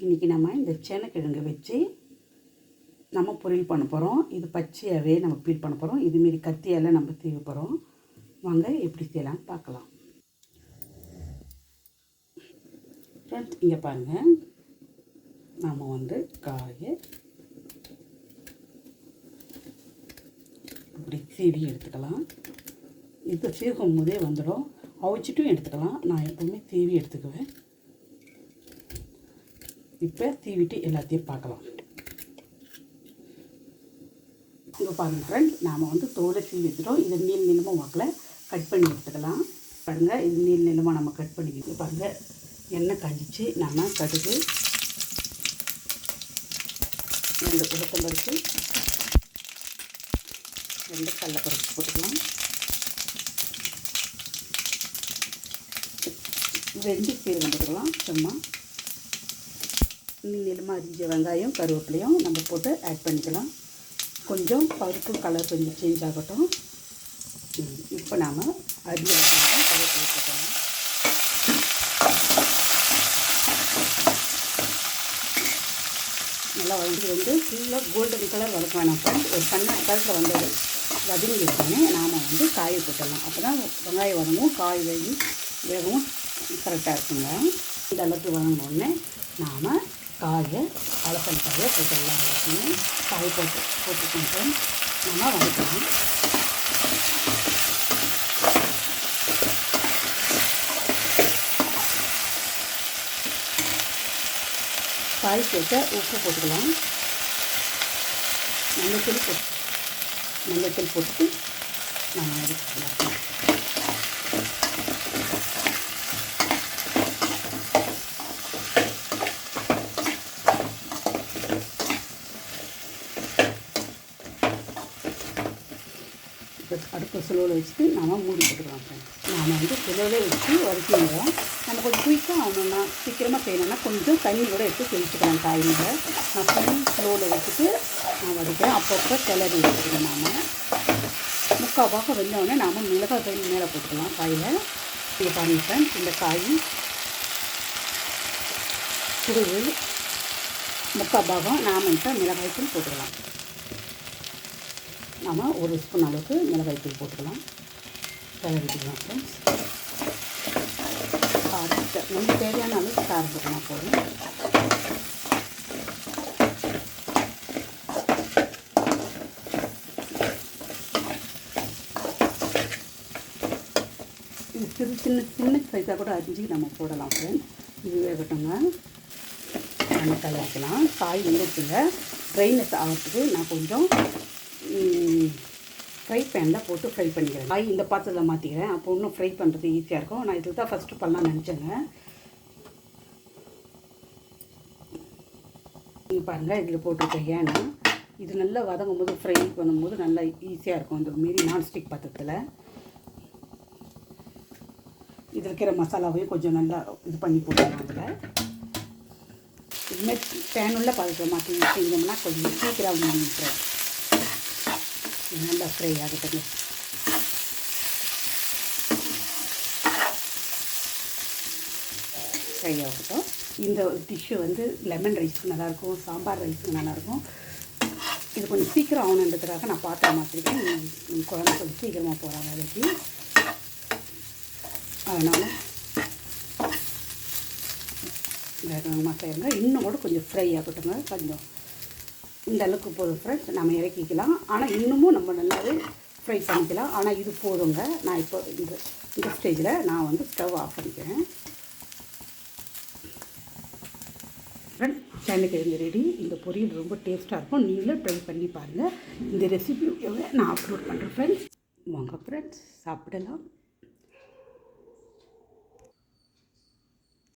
இன்றைக்கி நம்ம இந்த சேனக்கிழங்கு வச்சு நம்ம பொரியல் பண்ண போகிறோம். இது பச்சையாகவே நம்ம பீல் பண்ண போகிறோம். இதுமாரி கத்தியால் நம்ம தீவ போகிறோம். வாங்க எப்படி செய்யலாம்னு பார்க்கலாம். ஃப்ரெண்ட்ஸ், இங்கே பாருங்கள், நாம் காயை இப்படி சீவி எடுத்துக்கலாம். இப்போ சீவும் போதே வந்துடும். அவிச்சிட்டும் எடுத்துக்கலாம். நான் எப்போவுமே தீவி எடுத்துக்குவேன். இப்போ தீவிட்டு எல்லாத்தையும் பார்க்கலாம். இப்போ பாருங்கள் ஃப்ரெண்ட்ஸ், நாம் தோலை சீவி எடுத்துட்டோம். இதை நீளமாக வாக்கில் கட் பண்ணி எடுத்துக்கலாம். பாருங்கள், இது நீளமாக நம்ம கட் பண்ணிக்கிட்டு பாருங்கள். எண்ணெய் காஞ்சிச்சு. நம்ம கடுகு, 2 உளுத்தம்பருப்பு, 2 கடலைப்பருப்பு போட்டுக்கலாம். 2 சீரகம் போட்டுக்கலாம். சும்மா நீளமாக அரிஞ்ச வெங்காயம், கருவேப்பிலையும் நம்ம போட்டு ஆட் பண்ணிக்கலாம். கொஞ்சம் பருப்பு கலர் கொஞ்சம் சேஞ்ச் ஆகட்டும். இப்போ நாம் அரிஞ்ச வெங்காயம், கருவேப்பிலை போட்டுக்கலாம். நல்லா வதங்கி ஃபுல்லாக கோல்டன் கலர் வதக்க வேணாம் ஃப்ரெண்ட்ஸ். ஒரு கண்ணாடி கலரில் வந்தது வதங்கி வச்சோன்னே நாம் காயை போட்டுடலாம். அப்போ தான் வெங்காயம் வதங்கும், காய் வேகவும் கரெக்டாக இருக்குங்க. இந்த அளவுக்கு வதங்கினோடனே நாம் காயை அலசல் காயை போட்டுடலாம். எல்லாத்தையுமே காய் போட்டுக்கோங்க ஃப்ரெண்ட்ஸ். நம்ம வதக்கலாம். காய் சேர்த்து உப்பு போட்டுக்கலாம். மஞ்சத்தூள் போட்டுட்டு நம்ம எடுத்துக்கலாம். அடுத்த சுலோவில் வச்சுட்டு நாம் மூடி போட்டுக்கலாம். நாம் சுலோவிலே வச்சு வதக்கிடுவோம். நம்ம கொஞ்சம் குயிக்காக ஆகணும்னா, சீக்கிரமாக செய்யணும்னா கொஞ்சம் தண்ணி கூட எடுத்து தெளிச்சுக்கலாம். காயில் நான் ஃபுல் ஸ்லோவில் வச்சுட்டு நான் வதக்கிறேன். அப்பப்போ கிளறி வச்சுக்கிறேன். நாம் முக்கால் பாகம் வெந்தோடனே நாம் மிளகாய் தண்ணி மேலே போட்டுக்கலாம் காயில். இதை பாருங்கள், இந்த காய் சுடுது. முக்கால் பாகம் நாம் இப்போ மிளகாய்த்தூள் போட்டுக்கலாம். நாம் 1 ஸ்பூன் அளவுக்கு மிளகாய்த்தூள் போட்டுக்கலாம். கிளறிக்கலாம் ஃப்ரெண்ட்ஸ். காரத்தை நமக்கு தேவையான அளவுக்கு காரம் போட்டோம்னா போதும். இது சின்ன சைஸாக கூட அரிஞ்சு நம்ம போடலாம் ஃப்ரெண்ட்ஸ். இது வேகட்டுங்க. நம்ம கலரிக்கலாம். காய் வெந்துடுச்சுங்க. ட்ரைனஸ் ஆகிறதுக்கு நான் கொஞ்சம் ஃப்ரை பேனில் போட்டு ஃப்ரை பண்ணிக்கிறேன். காய் இந்த பாத்திரத்தில் மாற்றிக்கிறேன். அப்போ இன்னும் ஃப்ரை பண்ணுறது ஈஸியாக இருக்கும். நான் இதுக்கு தான் ஃபஸ்ட்டு பண்ணலாம்னு நினச்சேங்க. நீங்கள் பாருங்கள், இதில் போட்டுருக்கேன். ஏன்னா இது நல்லா வதங்கும் போது ஃப்ரை பண்ணும்போது நல்லா ஈஸியாக இருக்கும். இந்த மாரி நான்ஸ்டிக் பாத்திரத்தில் இது இருக்கிற மசாலாவையும் கொஞ்சம் நல்லா இது பண்ணி போட்டுக்கலாம். அதில் இதுமாதிரி பேன் உள்ள பாத்திரத்தில் மாற்றி செஞ்சோம்னா கொஞ்சம் சீக்கிரம் நல்லா ஃப்ரை ஆகட்டுங்க. ஃப்ரை ஆகட்டும். இந்த டிஷ்ஷு லெமன் ரைஸுக்கு நல்லாயிருக்கும், சாம்பார் ரைஸுக்கு நல்லாயிருக்கும். இது கொஞ்சம் சீக்கிரம் ஆகணுன்றதுக்காக நான் பாத்திரம் மாற்றிருக்கேன். குழம்பு கொஞ்சம் சீக்கிரமாக போகிறாங்க வேலைக்கு. அதனால் வேகமாக செய்யுங்க. இன்னும் கூட கொஞ்சம் ஃப்ரை ஆகட்டுங்க. கொஞ்சம் இந்த அளவுக்கு போதும் ஃப்ரெண்ட்ஸ். நம்ம இறக்கிக்கலாம். ஆனால் இன்னமும் நம்ம நல்லாவே ஃப்ரை பண்ணிக்கலாம். ஆனால் இது போதுங்க. நான் இப்போ இந்த ஸ்டேஜில் நான் ஸ்டவ் ஆஃப் பண்ணிக்கிறேன். ஃப்ரெண்ட்ஸ், சேனக்கிழங்கு ரெடி. இந்த பொரியல் ரொம்ப டேஸ்ட்டாக இருக்கும். நீங்களும் ட்ரை பண்ணி பாருங்கள். இந்த ரெசிபி நான் அப்லோட் பண்ணுறேன் ஃப்ரெண்ட்ஸ். வாங்க ஃப்ரெண்ட்ஸ், சாப்பிடலாம்.